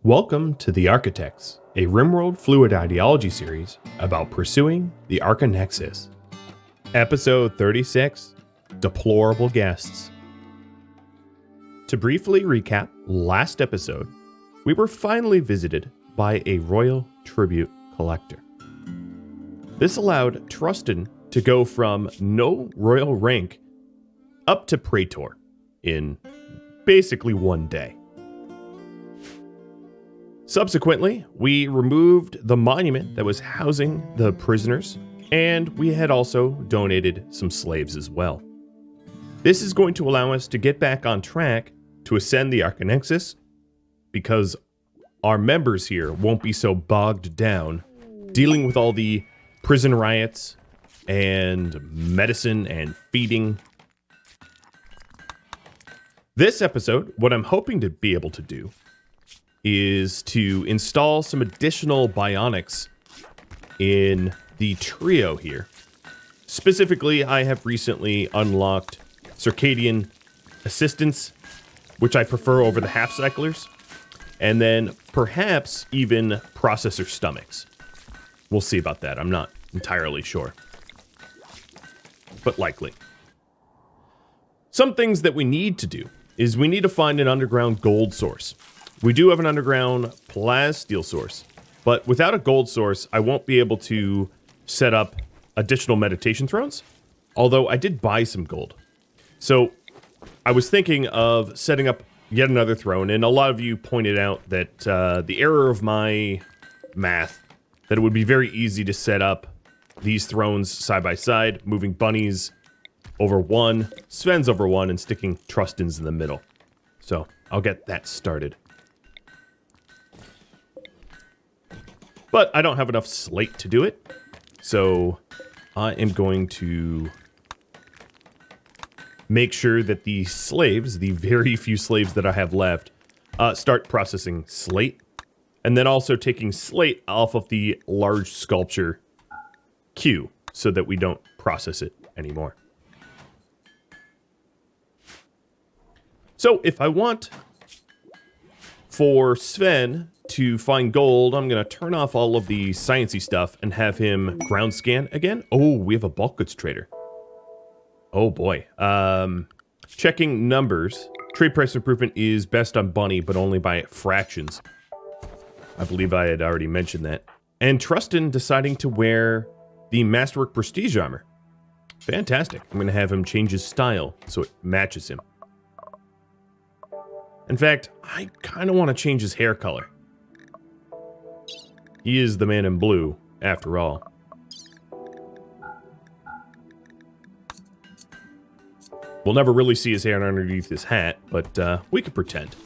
Welcome to the Archotechs, a RimWorld fluid ideology series about pursuing the Archonexus. Episode 36, Deplorable Guests. To briefly recap last episode, we were finally visited by a royal tribute collector. This allowed Trustin to go from no royal rank up to Praetor in basically one day. Subsequently, we removed the monument that was housing the prisoners, and we had also donated some slaves as well. This is going to allow us to get back on track to ascend the Archonexus, because our members here won't be so bogged down dealing with all the prison riots and medicine and feeding. This episode, what I'm hoping to be able to do is to install some additional bionics in the trio here. Specifically, I have recently unlocked circadian assistance, which I prefer over the half-cyclers, and then perhaps even processor stomachs. We'll see about that. I'm not entirely sure, but likely. Some things that we need to do is we need to find an underground gold source. We do have an underground plasteel source, but without a gold source, I won't be able to set up additional meditation thrones, although I did buy some gold. So I was thinking of setting up yet another throne, and a lot of you pointed out that the error of my math, that it would be very easy to set up these thrones side by side, moving bunnies over one, Sven's over one, and sticking Trustin's in the middle. So I'll get that started. But I don't have enough slate to do it, so I am going to make sure that the slaves, the very few slaves that I have left, start processing slate, and then also taking slate off of the large sculpture queue so that we don't process it anymore. So if I want for Sven to find gold, I'm going to turn off all of the sciencey stuff and have him ground scan again. Oh, we have a bulk goods trader. Oh boy. Checking numbers. Trade price improvement is best on Bunny, but only by fractions. I believe I had already mentioned that. And Trustin deciding to wear the Masterwork Prestige armor. Fantastic. I'm going to have him change his style so it matches him. In fact, I kind of want to change his hair color. He is the man in blue, after all. We'll never really see his hair underneath his hat, but we could pretend.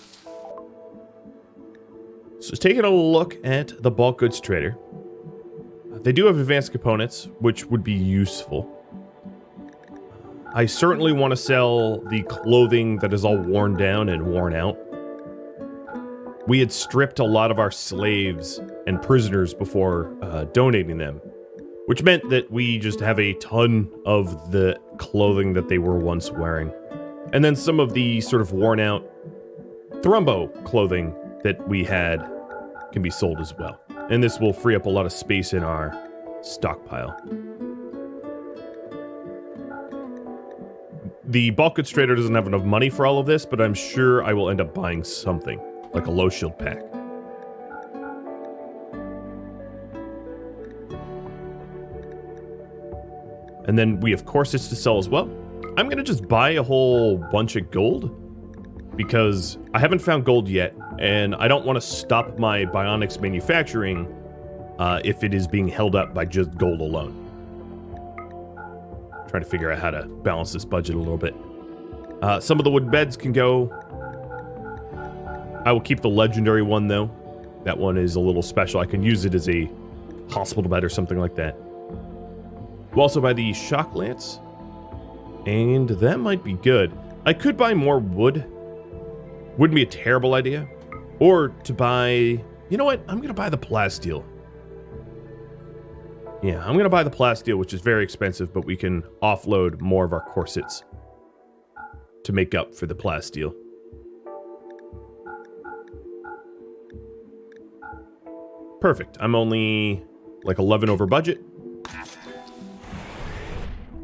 So taking a look at the bulk goods trader. They do have advanced components, which would be useful. I certainly want to sell the clothing that is all worn down and worn out. We had stripped a lot of our slaves and prisoners before donating them, which meant that we just have a ton of the clothing that they were once wearing. And then some of the sort of worn out Thrumbo clothing that we had can be sold as well. And this will free up a lot of space in our stockpile. The bulk goods trader doesn't have enough money for all of this, but I'm sure I will end up buying something, like a low shield pack. And then we have corsets to sell as well. I'm going to just buy a whole bunch of gold, because I haven't found gold yet, and I don't want to stop my bionics manufacturing if it is being held up by just gold alone. Trying to figure out how to balance this budget a little bit. Some of the wood beds can go. I will keep the legendary one, though. That one is a little special. I can use it as a hospital bed or something like that. We'll also buy the shock lance, and that might be good. I could buy more wood. Wouldn't be a terrible idea. Or to buy... You know what? I'm going to buy the plasteel. Yeah, I'm going to buy the plasteel, which is very expensive, but we can offload more of our corsets to make up for the plasteel. Perfect. I'm only like 11 over budget.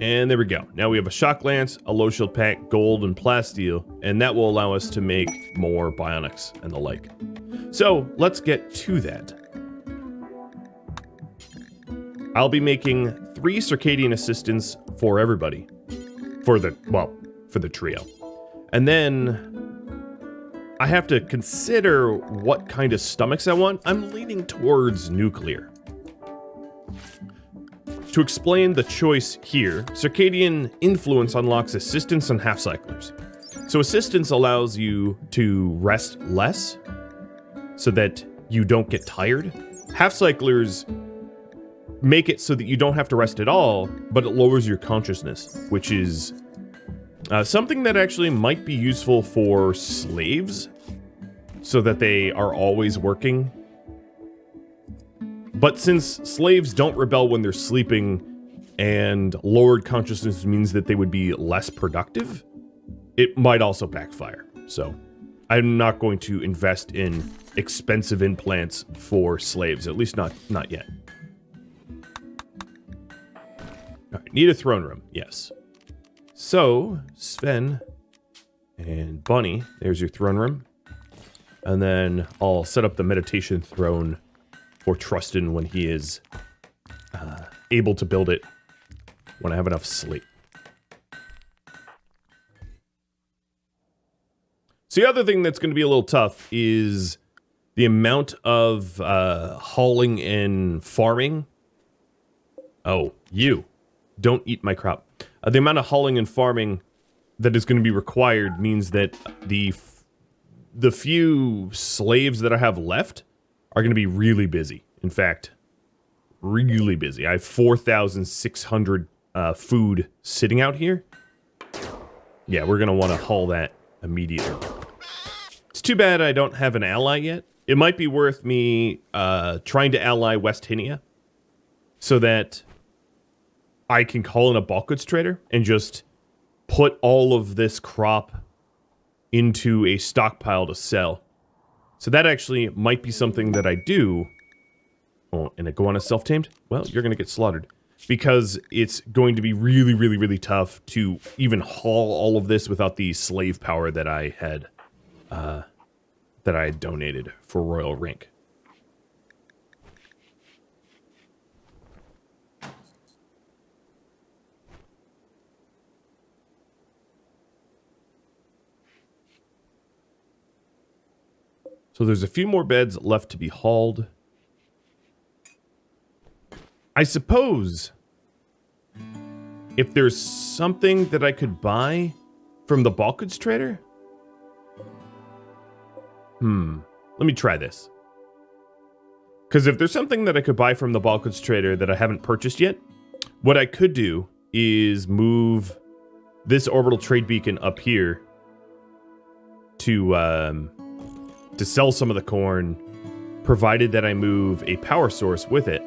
And there we go. Now we have a shock lance, a low shield pack, gold, and plasteel, and that will allow us to make more bionics and the like. So let's get to that. I'll be making 3 circadian assistants for everybody. For the trio. And then I have to consider what kind of stomachs I want. I'm leaning towards nuclear. To explain the choice here, circadian influence unlocks assistants and half-cyclers. So assistance allows you to rest less so that you don't get tired. Half-cyclers make it so that you don't have to rest at all, but it lowers your consciousness, which is something that actually might be useful for slaves so that they are always working. But since slaves don't rebel when they're sleeping and lowered consciousness means that they would be less productive, it might also backfire. So I'm not going to invest in expensive implants for slaves, at least not yet. All right, need a throne room, yes. So Sven and Bunny, there's your throne room. And then I'll set up the meditation throne for Trustin when he is able to build it when I have enough sleep. So the other thing that's going to be a little tough is the amount of hauling and farming. Oh, you. Don't eat my crop. The amount of hauling and farming that is going to be required means that the few slaves that I have left are going to be really busy. In fact, really busy. I have 4,600 food sitting out here. Yeah, we're going to want to haul that immediately. It's too bad I don't have an ally yet. It might be worth me trying to ally West Hinia so that I can call in a bulk goods trader and just put all of this crop into a stockpile to sell. So that actually might be something that I do. Oh, and I go on a self-tamed? Well, you're going to get slaughtered. Because it's going to be really, really, really tough to even haul all of this without the slave power that I had donated for Royal Rink. So there's a few more beds left to be hauled. I suppose if there's something that I could buy from the bulk goods trader. Let me try this. Because if there's something that I could buy from the bulk goods trader that I haven't purchased yet, what I could do is move this orbital trade beacon up here to sell some of the corn, provided that I move a power source with it.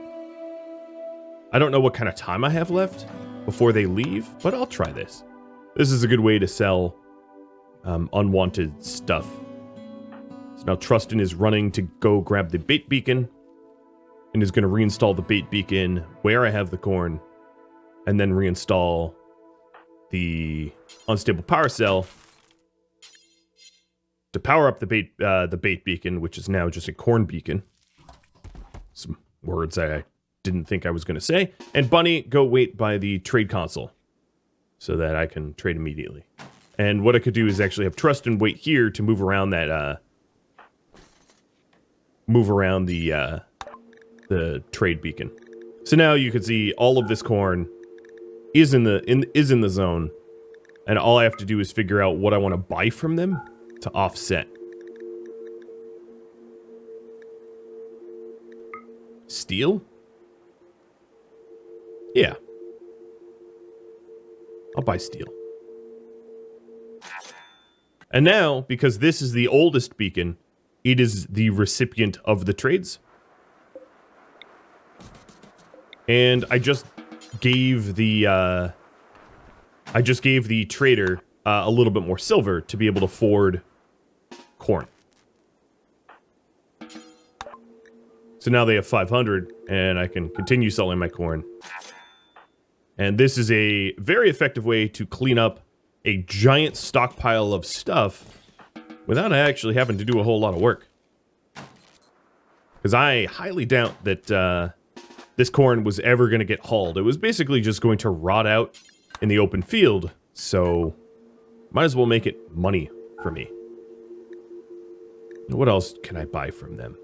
I don't know what kind of time I have left before they leave, but I'll try this. This is a good way to sell unwanted stuff. So now Trustin is running to go grab the bait beacon and is going to reinstall the bait beacon where I have the corn and then reinstall the unstable power cell to power up the bait beacon, which is now just a corn beacon. Some words I didn't think I was going to say. And Bunny, go wait by the trade console so that I can trade immediately. And what I could do is actually have Trustin wait here to move around that the trade beacon. So now you can see all of this corn is in the zone, and all I have to do is figure out what I want to buy from them to offset. Steel? Yeah. I'll buy steel. And now, because this is the oldest beacon, it is the recipient of the trades. And I just gave the trader a little bit more silver to be able to afford corn. So now they have 500, and I can continue selling my corn. And this is a very effective way to clean up a giant stockpile of stuff without actually having to do a whole lot of work. Because I highly doubt that this corn was ever going to get hauled. It was basically just going to rot out in the open field, so might as well make it money for me. What else can I buy from them?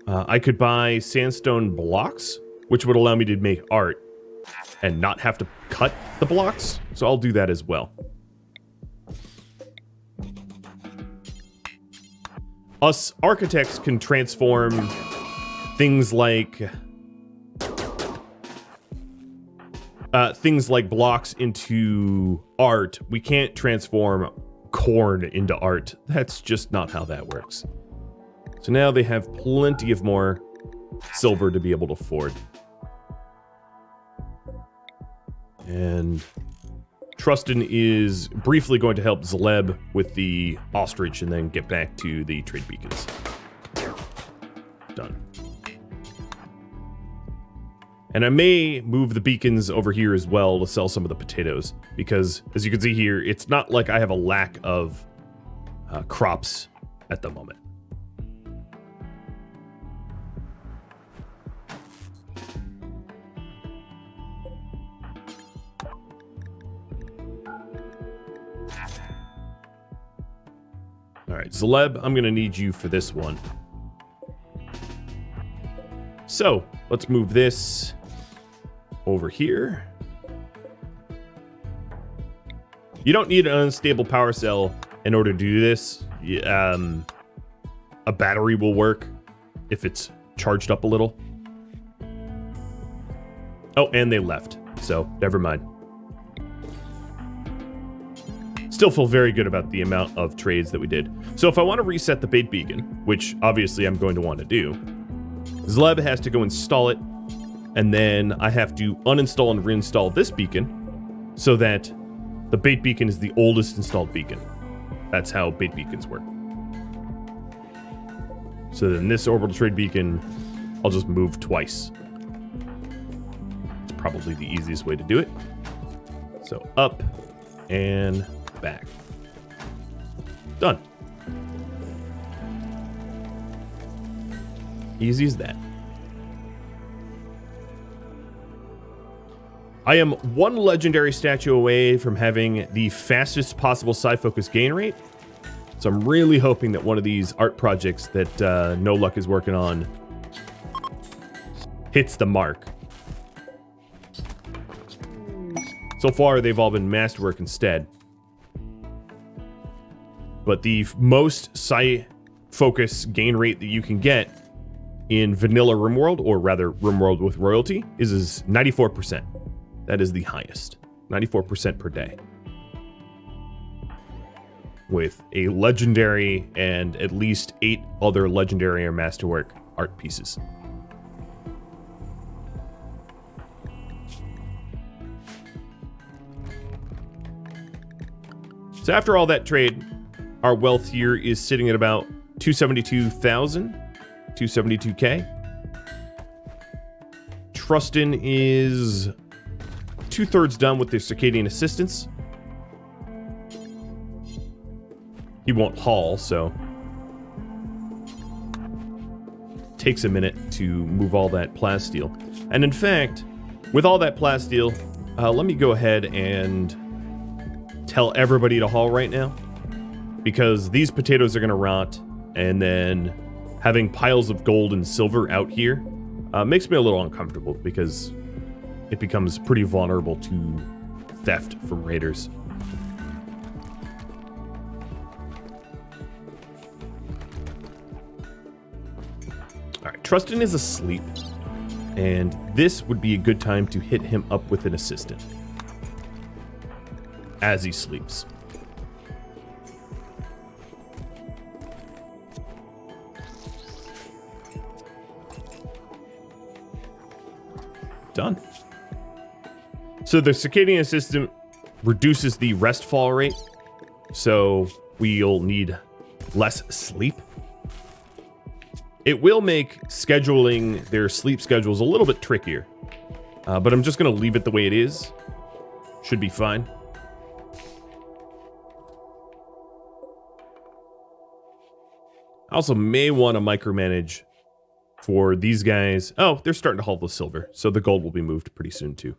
I could buy sandstone blocks, which would allow me to make art and not have to cut the blocks, so I'll do that as well. Us architects can transform things like blocks into art. We can't transform corn into art. That's just not how that works. So now they have plenty of more silver to be able to afford. And Trustin is briefly going to help Zleb with the ostrich and then get back to the trade beacons. Done. And I may move the beacons over here as well to sell some of the potatoes, because as you can see here, it's not like I have a lack of crops at the moment. All right, Zleb, I'm going to need you for this one. So, let's move this over here. You don't need an unstable power cell in order to do this. A battery will work if it's charged up a little. Oh, and they left, so never mind. Still feel very good about the amount of trades that we did. So if I want to reset the bait beacon, which obviously I'm going to want to do, Zleb has to go install it, and then I have to uninstall and reinstall this beacon so that the bait beacon is the oldest installed beacon. That's how bait beacons work. So then this orbital trade beacon, I'll just move twice. It's probably the easiest way to do it. So up and back. Done. Easy as that. I am one legendary statue away from having the fastest possible side focus gain rate. So I'm really hoping that one of these art projects that No Luck is working on hits the mark. So far, they've all been masterwork instead. But the most site focus gain rate that you can get in vanilla RimWorld, or rather RimWorld with royalty, is 94%. That is the highest. 94% per day. With a legendary and at least 8 other legendary or masterwork art pieces. So after all that trade, our wealth here is sitting at about 272,000, 272k. Trustin is 2/3 done with the circadian assistance. He won't haul, so takes a minute to move all that plasteel. And in fact, with all that plasteel, let me go ahead and tell everybody to haul right now, because these potatoes are going to rot, and then having piles of gold and silver out here makes me a little uncomfortable, because it becomes pretty vulnerable to theft from raiders. All right, Trustin is asleep, and this would be a good time to hit him up with an assistant as he sleeps. Done. So the circadian assistant reduces the rest fall rate, so we'll need less sleep. It will make scheduling their sleep schedules a little bit trickier. But I'm just going to leave it the way it is. Should be fine. I also may want to micromanage for these guys. Oh, they're starting to haul the silver, so the gold will be moved pretty soon too.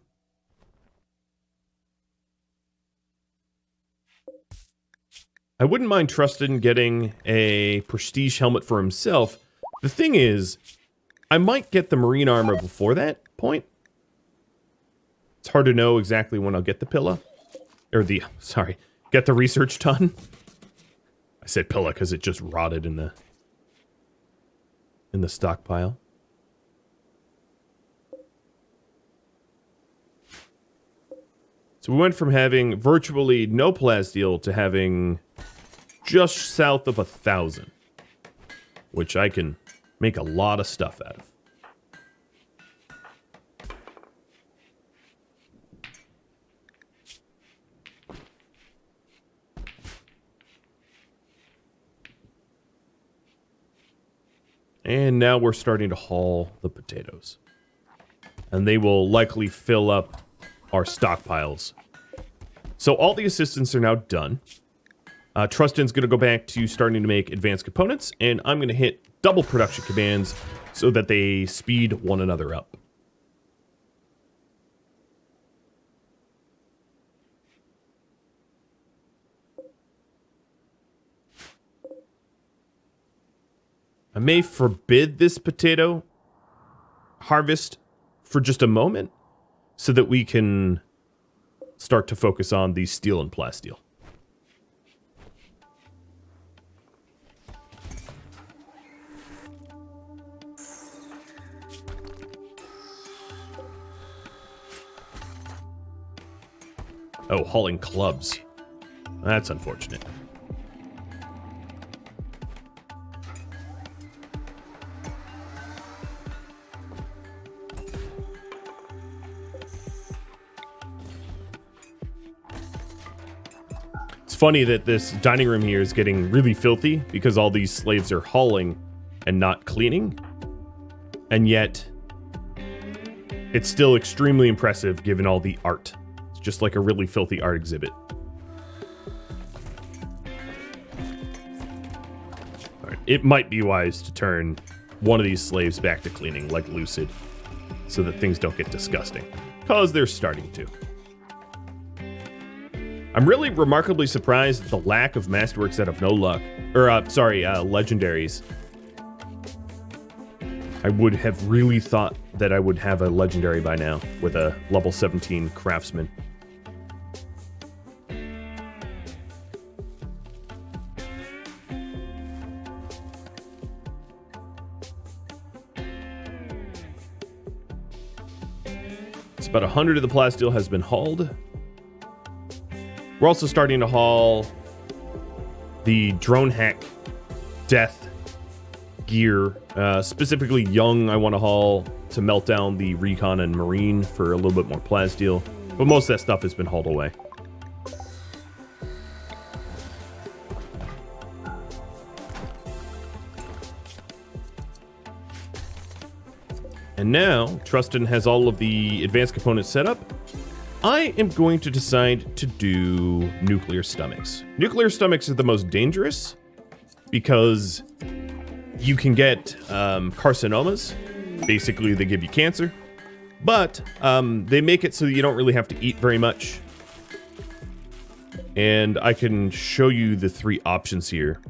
I wouldn't mind Trustin getting a prestige helmet for himself. The thing is, I might get the marine armor before that point. It's hard to know exactly when I'll get the Pilla. Or the, sorry, get the research done. I said Pilla because it just rotted in the stockpile. So we went from having virtually no plasteel to having just south of 1,000, which I can make a lot of stuff out of. And now we're starting to haul the potatoes. And they will likely fill up our stockpiles. So all the assistants are now done. Trustin's going to go back to starting to make advanced components, and I'm going to hit double production commands so that they speed one another up. I may forbid this potato harvest for just a moment so that we can start to focus on the steel and plasteel. Oh, hauling clubs. That's unfortunate. It's funny that this dining room here is getting really filthy because all these slaves are hauling and not cleaning. And yet, it's still extremely impressive given all the art. It's just like a really filthy art exhibit. All right, it might be wise to turn one of these slaves back to cleaning, like Lucid, so that things don't get disgusting. Because they're starting to. I'm really remarkably surprised at the lack of masterworks that have no luck. Or, legendaries. I would have really thought that I would have a legendary by now with a level 17 craftsman. So about 100 of the plasteel has been hauled. We're also starting to haul the drone hack death gear. Specifically young I want to haul to melt down the recon and marine for a little bit more plasteel. But most of that stuff has been hauled away. And now, Trustin has all of the advanced components set up. I am going to decide to do nuclear stomachs. Nuclear stomachs are the most dangerous because you can get carcinomas. Basically, they give you cancer. But they make it so that you don't really have to eat very much. And I can show you the three options here.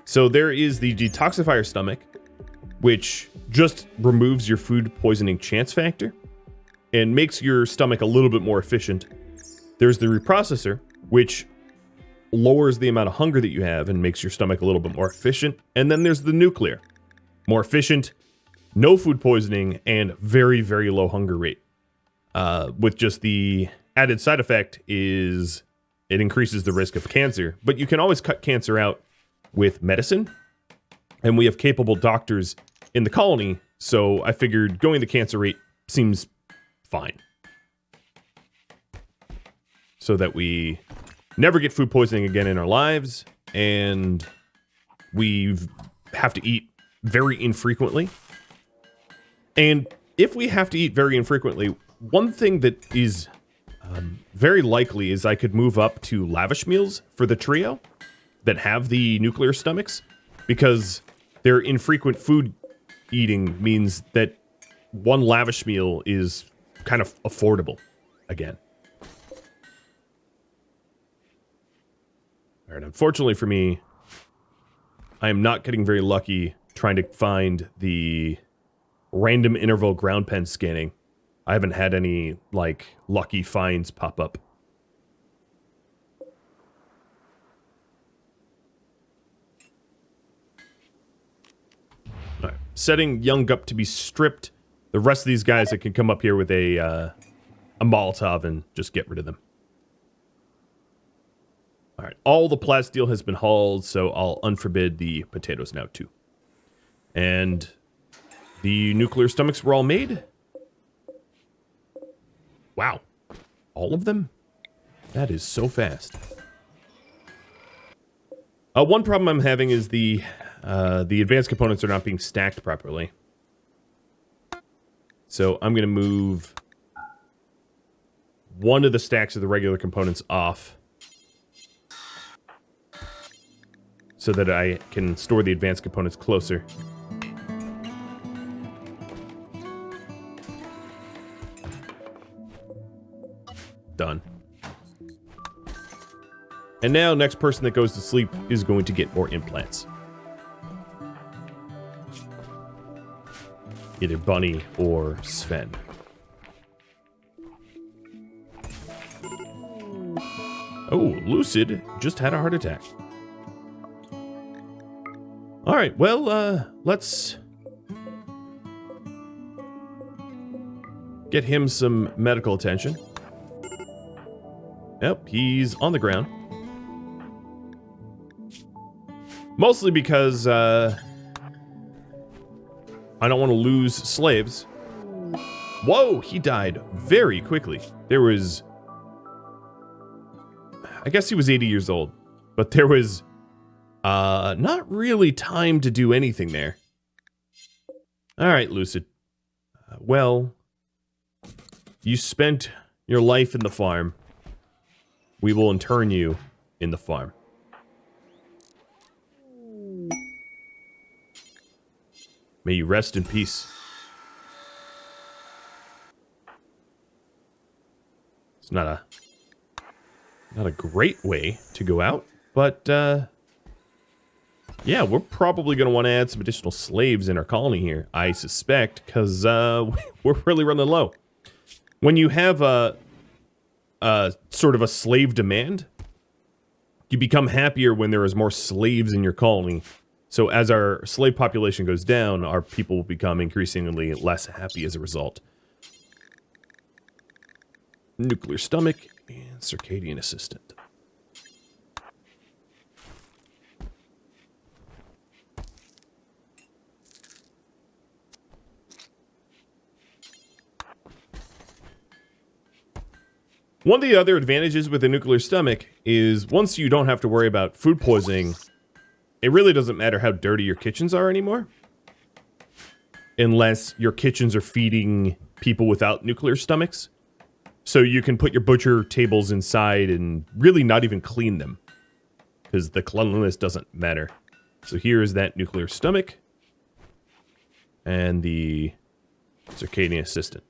So there is the detoxifier stomach, which just removes your food poisoning chance factor and makes your stomach a little bit more efficient. There's the reprocessor, which lowers the amount of hunger that you have and makes your stomach a little bit more efficient. And then there's the nuclear, more efficient, no food poisoning, and very, very low hunger rate. With just the added side effect is it increases the risk of cancer, but you can always cut cancer out with medicine. And we have capable doctors in the colony, so I figured going the cancer rate seems fine. So that we never get food poisoning again in our lives, and we have to eat very infrequently. And if we have to eat very infrequently, one thing that is very likely is I could move up to lavish meals for the trio that have the nuclear stomachs, because their infrequent food eating means that one lavish meal is kind of affordable again. All right, unfortunately for me, I am not getting very lucky trying to find the random interval ground pen scanning. I haven't had any, like, lucky finds pop up. All right, setting Young up to be stripped. The rest of these guys that can come up here with a Molotov and just get rid of them. All right, all the plasteel has been hauled, so I'll unforbid the potatoes now too. And the nuclear stomachs were all made. Wow, all of them? That is so fast. One problem I'm having is the advanced components are not being stacked properly. So I'm going to move one of the stacks of the regular components off so that I can store the advanced components closer. Done. And now, next person that goes to sleep is going to get more implants. Either Bunny or Sven. Oh, Lucid just had a heart attack. All right, well, let's get him some medical attention. Yep, he's on the ground. Mostly because I don't want to lose slaves. Whoa, he died very quickly. There was... I guess he was 80 years old, but there was not really time to do anything there. All right, Lucid. Well, you spent your life in the farm. We will intern you in the farm. May you rest in peace. It's not a great way to go out, but yeah, we're probably going to want to add some additional slaves in our colony here, I suspect, because we're really running low. When you have a sort of a slave demand, you become happier when there is more slaves in your colony. So as our slave population goes down, our people will become increasingly less happy as a result. Nuclear stomach and circadian assistant. One of the other advantages with a nuclear stomach is once you don't have to worry about food poisoning, it really doesn't matter how dirty your kitchens are anymore. Unless your kitchens are feeding people without nuclear stomachs. So you can put your butcher tables inside and really not even clean them. Because the cleanliness doesn't matter. So here is that nuclear stomach. And the circadian assistant.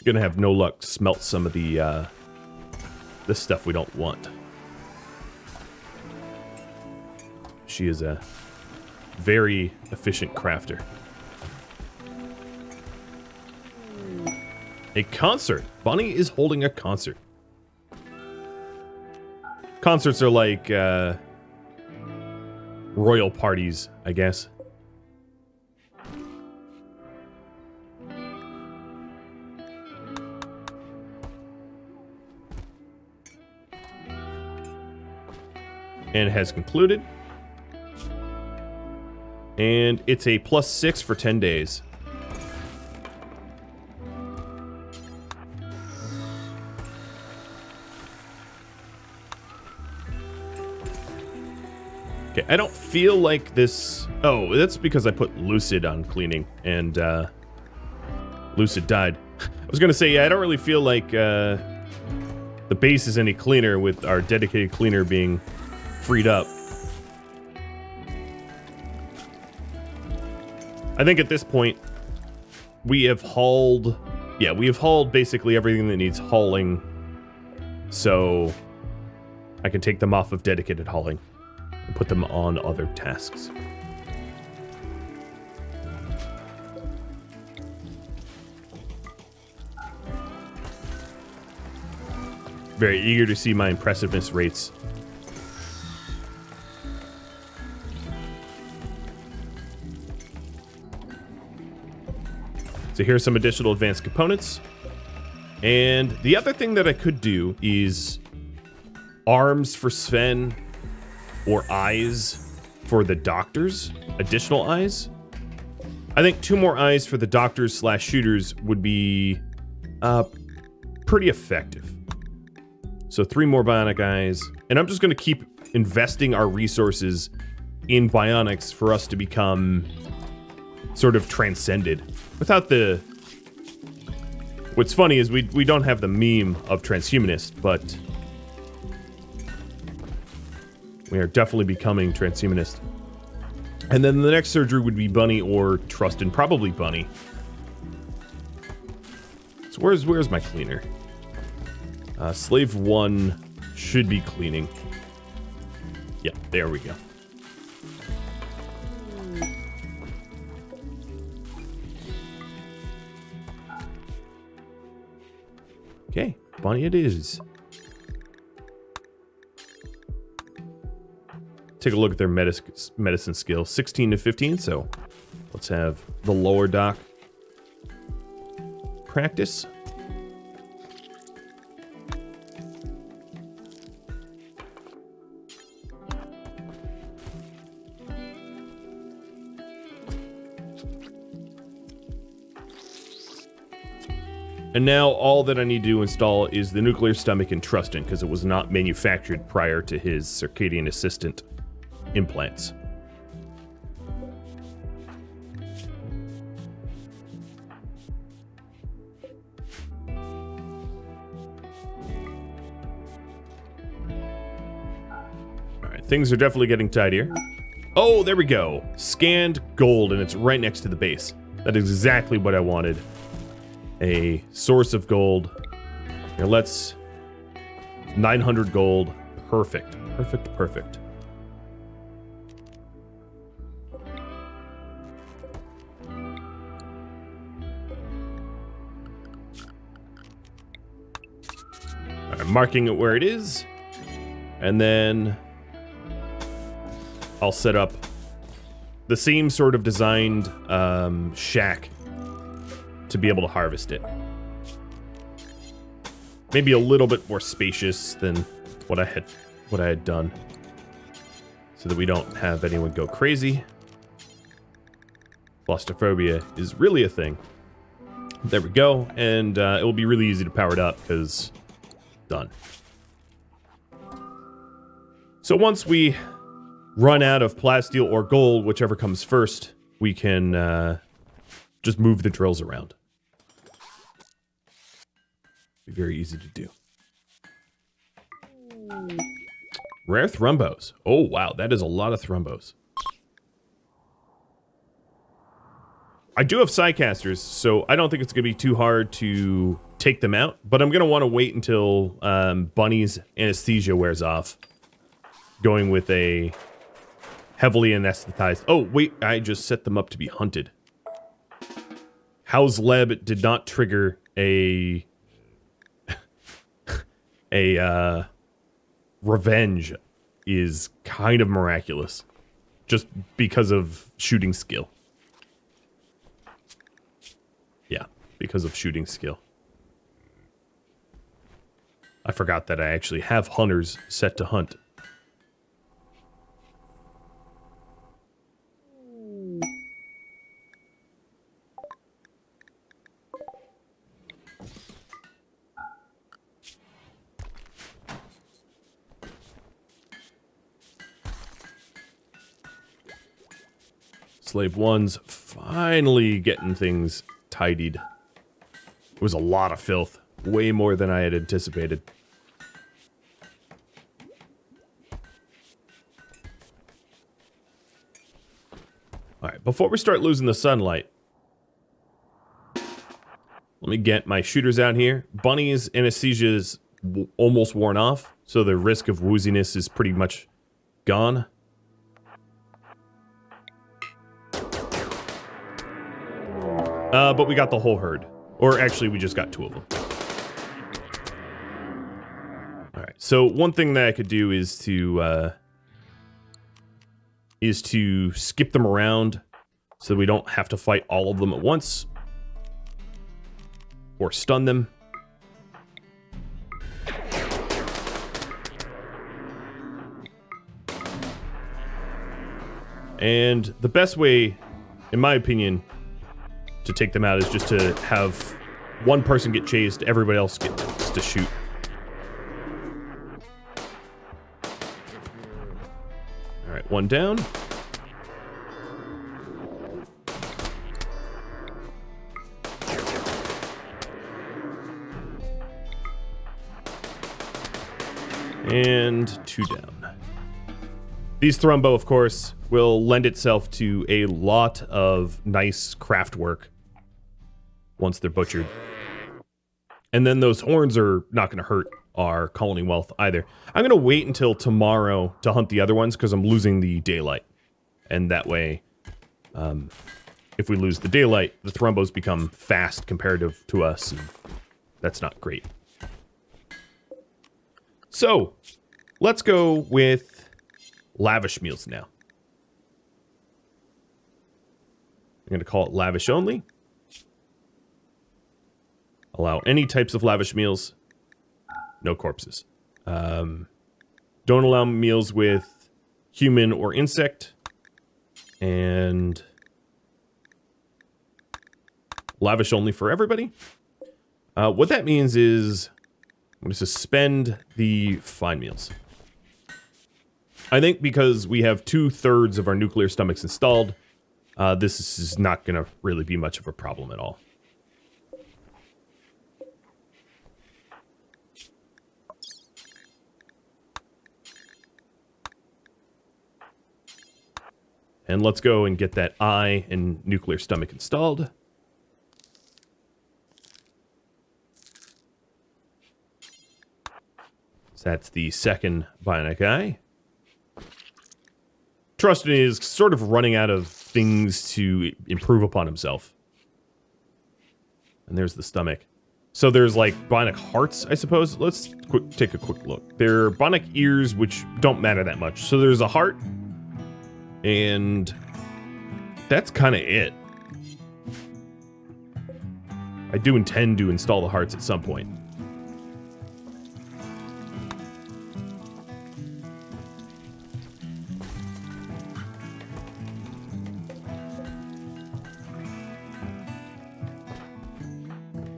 Gonna have no luck to smelt some of the this stuff we don't want. She is a very efficient crafter. A concert. Bunny is holding a concert. Concerts are like royal parties, I guess. And has concluded. And it's a +6 for 10 days. Okay, I don't feel like this... Oh, that's because I put Lucid on cleaning, and Lucid died. I was going to say, yeah, I don't really feel like the base is any cleaner with our dedicated cleaner being freed up. I think at this point, we have hauled... Yeah, we have hauled basically everything that needs hauling, so I can take them off of dedicated hauling and put them on other tasks. Very eager to see my impressiveness rates. So here's some additional advanced components. And the other thing that I could do is arms for Sven or eyes for the doctors, additional eyes. I think 2 more eyes for the doctors / shooters would be pretty effective. So 3 more bionic eyes. And I'm just going to keep investing our resources in bionics for us to become sort of transcended. Without the... What's funny is we don't have the meme of transhumanist, but we are definitely becoming transhumanist. And then the next surgery would be Bunny or Trustin, probably Bunny. So where's my cleaner? Slave 1 should be cleaning. Yeah, there we go. Okay, Bunny it is. Take a look at their medicine skill. 16 to 15, so let's have the lower doc practice. And now all that I need to install is the nuclear stomach and Trustin, because it was not manufactured prior to his circadian assistant implants. Alright, things are definitely getting tidier. Oh, there we go. Scanned gold, and it's right next to the base. That is exactly what I wanted. A source of gold. Here, let's... 900 gold. Perfect. Perfect, perfect. I'm marking it where it is. And then I'll set up the same sort of designed shack to be able to harvest it. Maybe a little bit more spacious than what I had done, so that we don't have anyone go crazy. Claustrophobia is really a thing. There we go, and it will be really easy to power it up because done. So once we run out of plasteel or gold, whichever comes first, we can just move the drills around. Be very easy to do. Rare thrombos. Oh, wow. That is a lot of thrombos. I do have sidecasters, so I don't think it's going to be too hard to take them out. But I'm going to want to wait until Bunny's anesthesia wears off. Going with a heavily anesthetized... Oh, wait. I just set them up to be hunted. House Leb did not trigger a revenge is kind of miraculous, just because of shooting skill. Yeah, because of shooting skill. I forgot that I actually have hunters set to hunt. Slave 1's finally getting things tidied. It was a lot of filth. Way more than I had anticipated. Alright, before we start losing the sunlight, let me get my shooters out here. Bunny's anesthesia is almost worn off, so the risk of wooziness is pretty much gone. But we got the whole herd. Or actually, we just got 2 of them. Alright, so one thing that I could do is to skip them around so we don't have to fight all of them at once. Or stun them. And the best way, in my opinion, to take them out is just to have one person get chased, everybody else gets to shoot. Alright, one down. And 2 down. These Thrumbo, of course, will lend itself to a lot of nice craft work once they're butchered. And then those horns are not going to hurt our colony wealth either. I'm going to wait until tomorrow to hunt the other ones because I'm losing the daylight. And that way, if we lose the daylight, the Thrumbos become fast comparative to us. And that's not great. So, let's go with lavish meals now. I'm going to call it lavish only. Allow any types of lavish meals. No corpses. Don't allow meals with human or insect. And lavish only for everybody. What that means is I'm going to suspend the fine meals. I think because we have 2/3 of our nuclear stomachs installed, this is not going to really be much of a problem at all. And let's go and get that eye and nuclear stomach installed. So that's the second bionic eye. Trustin is sort of running out of things to improve upon himself. And there's the stomach. So there's like bionic hearts, I suppose. Let's take a quick look. There are bionic ears, which don't matter that much. So there's a heart. And that's kind of it. I do intend to install the hearts at some point.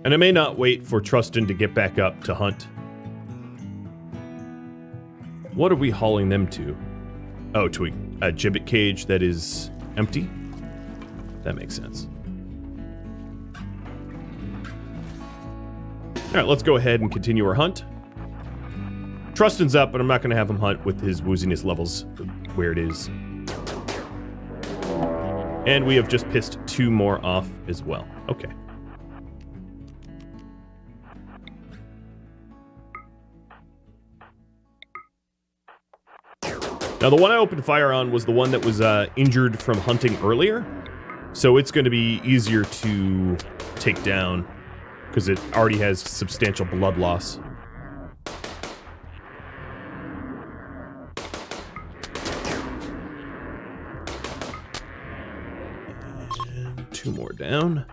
And I may not wait for Trustin to get back up to hunt. What are we hauling them to? Oh, to a gibbet cage that is empty? That makes sense. Alright, let's go ahead and continue our hunt. Trustin's up, but I'm not going to have him hunt with his wooziness levels where it is. And we have just pissed 2 more off as well. Okay. Now, the one I opened fire on was the one that was injured from hunting earlier. So it's going to be easier to take down because it already has substantial blood loss. And 2 more down.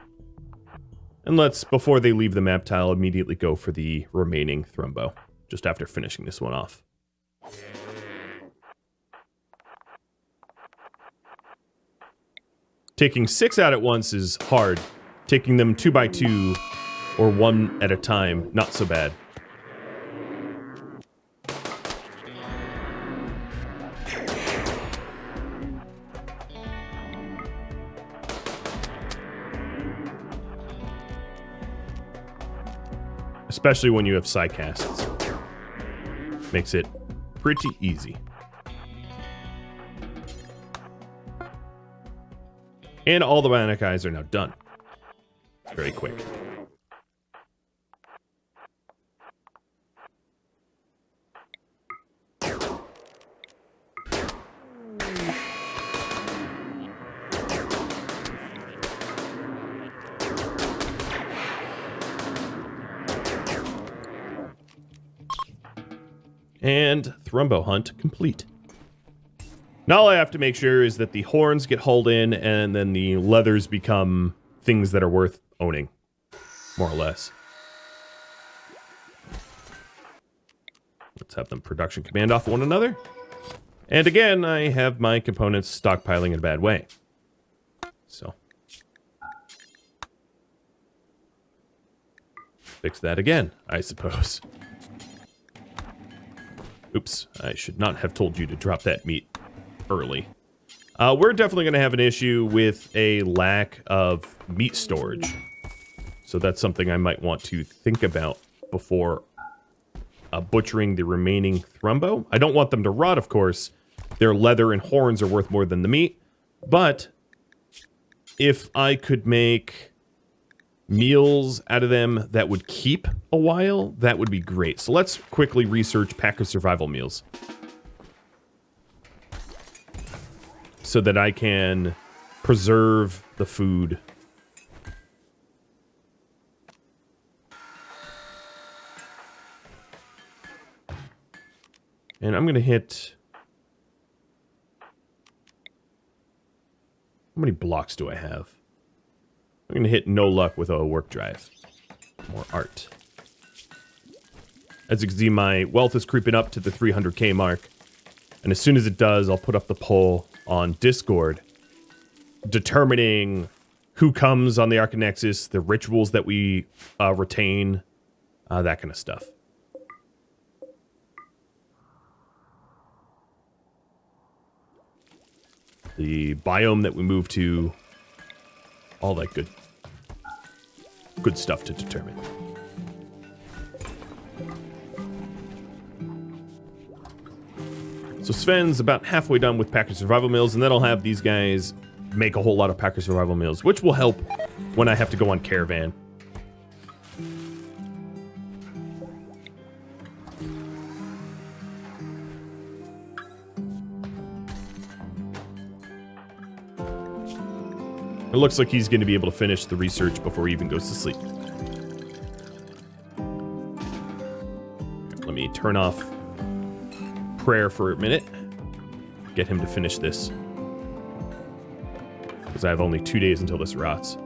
And let's, before they leave the map tile, immediately go for the remaining Thrumbo, just after finishing this one off. Taking 6 out at once is hard. Taking them 2 by 2 or 1 at a time, not so bad. especially when you have psi casts. Makes it pretty easy. And all the bionic eyes are now done. It's very quick. And Thrumbo hunt complete. Now all I have to make sure is that the horns get hauled in and then the leathers become things that are worth owning, more or less. Let's have them production command off one another. And again, I have my components stockpiling in a bad way. So. Fix that again, I suppose. Oops, I should not have told you to drop that meat early. We're definitely going to have an issue with a lack of meat storage. So that's something I might want to think about before butchering the remaining Thrumbo. I don't want them to rot, of course. Their leather and horns are worth more than the meat. But if I could make meals out of them that would keep a while, that would be great. So let's quickly research pack of survival meals so that I can preserve the food. And I'm going to hit... How many blocks do I have? I'm going to hit no luck with a work drive. More art. As you can see, my wealth is creeping up to the 300k mark. And as soon as it does, I'll put up the poll on Discord determining who comes on the Archonexus, the rituals that we retain, that kind of stuff. The biome that we move to, all that good stuff to determine. So Sven's about halfway done with Packer Survival Meals, and then I'll have these guys make a whole lot of Packer Survival Meals, which will help when I have to go on caravan. It looks like he's going to be able to finish the research before he even goes to sleep. Let me turn off prayer for a minute. Get him to finish this. Because I have only 2 days until this rots.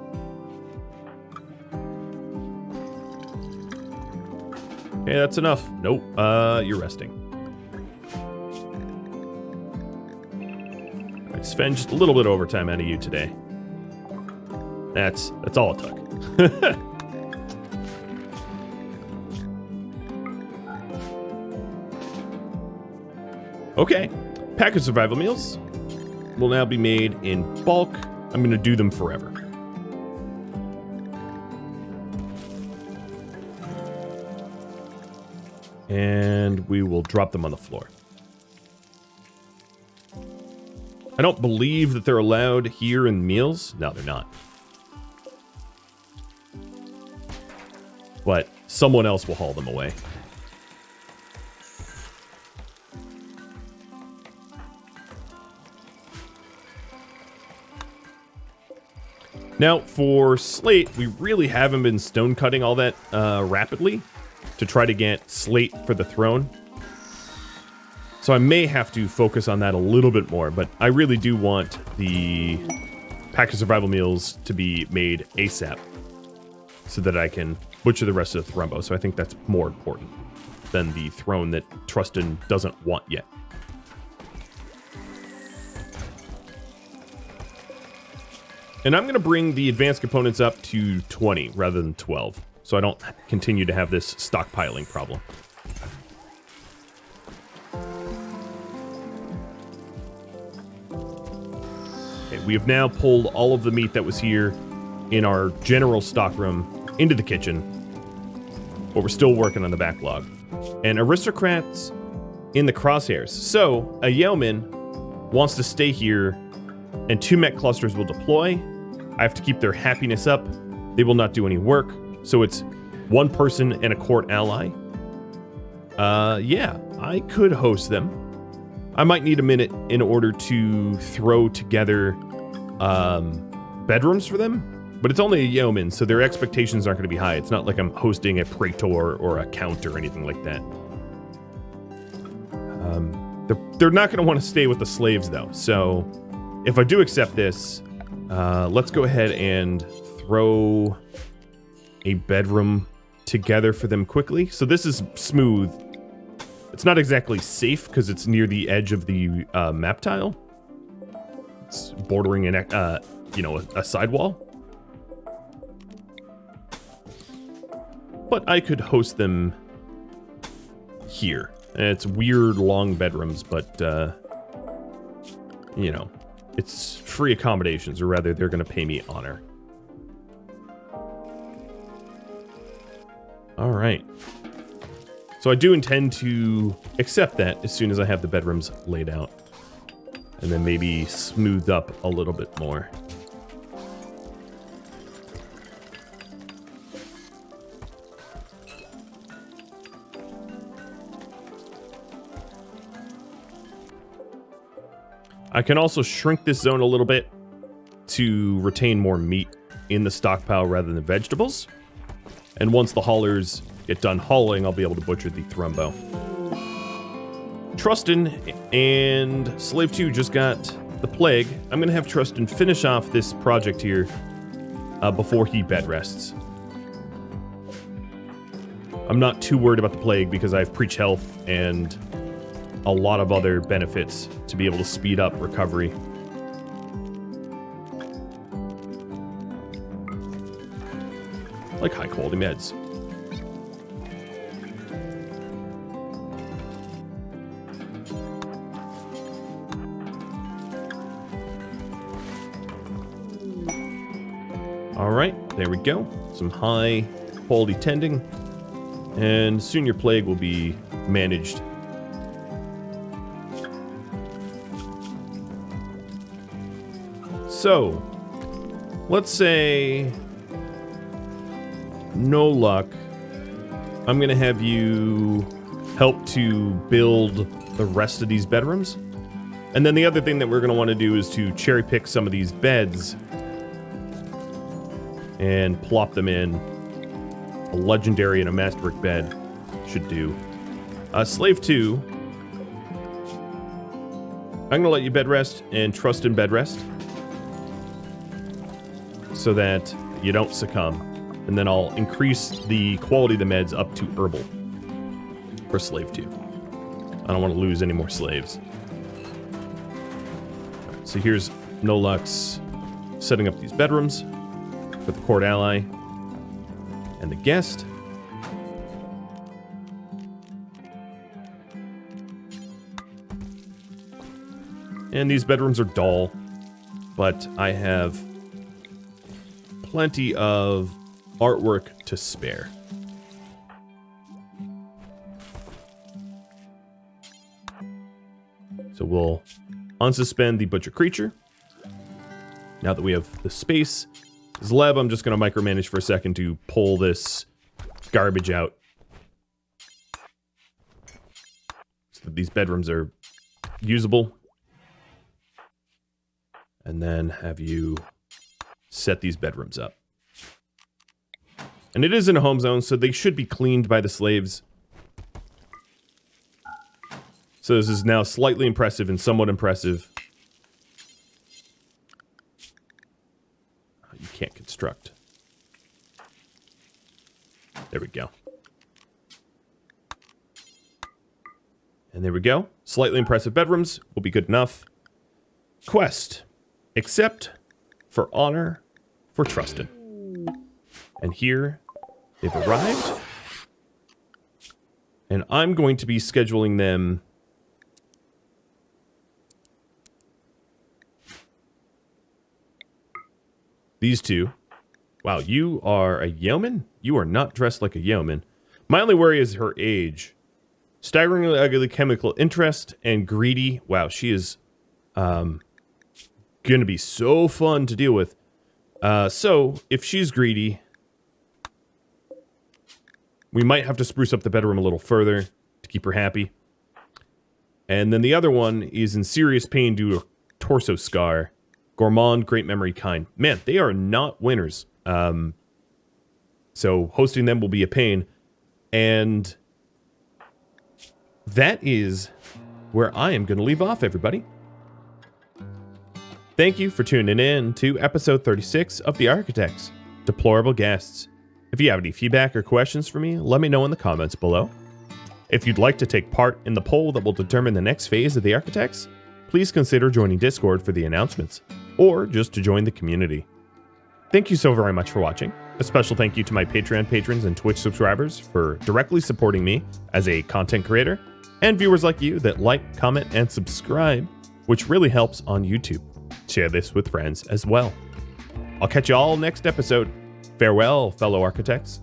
Okay, that's enough. Nope, you're resting. Alright, Sven, just a little bit of overtime out of you today. That's all it took. Okay, pack of survival meals will now be made in bulk. I'm going to do them forever. And we will drop them on the floor. I don't believe that they're allowed here in meals. No, they're not. But someone else will haul them away. Now, for slate, we really haven't been stone cutting all that rapidly to try to get slate for the throne. So I may have to focus on that a little bit more, but I really do want the pack of survival meals to be made ASAP so that I can butcher the rest of the Thrumbo. So I think that's more important than the throne that Trustin doesn't want yet. And I'm going to bring the advanced components up to 20 rather than 12, so I don't continue to have this stockpiling problem. Okay, we have now pulled all of the meat that was here in our general stockroom into the kitchen. but we're still working on the backlog. And aristocrats in the crosshairs. So a yeoman wants to stay here, and 2 mech clusters will deploy. I have to keep their happiness up. They will not do any work. So it's 1 person and a court ally. Yeah, I could host them. I might need a minute in order to throw together bedrooms for them, but it's only a yeoman, so their expectations aren't going to be high. It's not like I'm hosting a praetor or a count or anything like that. They're not going to want to stay with the slaves, though. So if I do accept this, let's go ahead and throw a bedroom together for them quickly. So this is smooth. It's not exactly safe because it's near the edge of the map tile. It's bordering an, a sidewall. But I could host them here. And it's weird long bedrooms, but it's free accommodations, or rather, they're going to pay me honor. All right. So I do intend to accept that as soon as I have the bedrooms laid out. And then maybe smoothed up a little bit more. I can also shrink this zone a little bit to retain more meat in the stockpile rather than vegetables. And once the haulers get done hauling, I'll be able to butcher the Thrumbo. Trustin and Slave 2 just got the plague. I'm going to have Trustin finish off this project here before he bed rests. I'm not too worried about the plague because I have Preach Health and a lot of other benefits to be able to speed up recovery. Like high quality meds. All right, there we go. Some high quality tending, and soon your plague will be managed. So, let's say no luck. I'm going to have you help to build the rest of these bedrooms. And then the other thing that we're going to want to do is to cherry pick some of these beds and plop them in. A legendary and a masterbrick bed should do. Slave 2. I'm going to let you bed rest and trust in bed rest, so that you don't succumb. And then I'll increase the quality of the meds up to herbal for Slave 2. I don't want to lose any more slaves. So here's Nolux setting up these bedrooms for the court ally and the guest. And these bedrooms are dull, but I have plenty of artwork to spare. So we'll unsuspend the butcher creature. Now that we have the space. Zleb, I'm just going to micromanage for a second to pull this garbage out, so that these bedrooms are usable. And then have you set these bedrooms up. And it is in a home zone, so they should be cleaned by the slaves. So this is now slightly impressive and somewhat impressive. You can't construct. There we go. And there we go. Slightly impressive bedrooms will be good enough. Quest. Accept for honor for Trustin. And here they've arrived. And I'm going to be scheduling them these two. Wow, you are a yeoman? You are not dressed like a yeoman. My only worry is her age. Staggeringly ugly chemical interest and greedy. Wow, she is going to be so fun to deal with. So, if she's greedy, we might have to spruce up the bedroom a little further to keep her happy. And then the other one is in serious pain due to a torso scar. Gourmand, great memory, kind. Man, they are not winners. So hosting them will be a pain. And that is where I am going to leave off, everybody. Thank you for tuning in to episode 36 of the Archotechs, Deplorable Guests. If you have any feedback or questions for me, let me know in the comments below. If you'd like to take part in the poll that will determine the next phase of the Archotechs, please consider joining Discord for the announcements, or just to join the community. Thank you so very much for watching. A special thank you to my Patreon patrons and Twitch subscribers for directly supporting me as a content creator, and viewers like you that like, comment, and subscribe, which really helps on YouTube. Share this with friends as well. I'll catch you all next episode. Farewell, fellow Archotechs.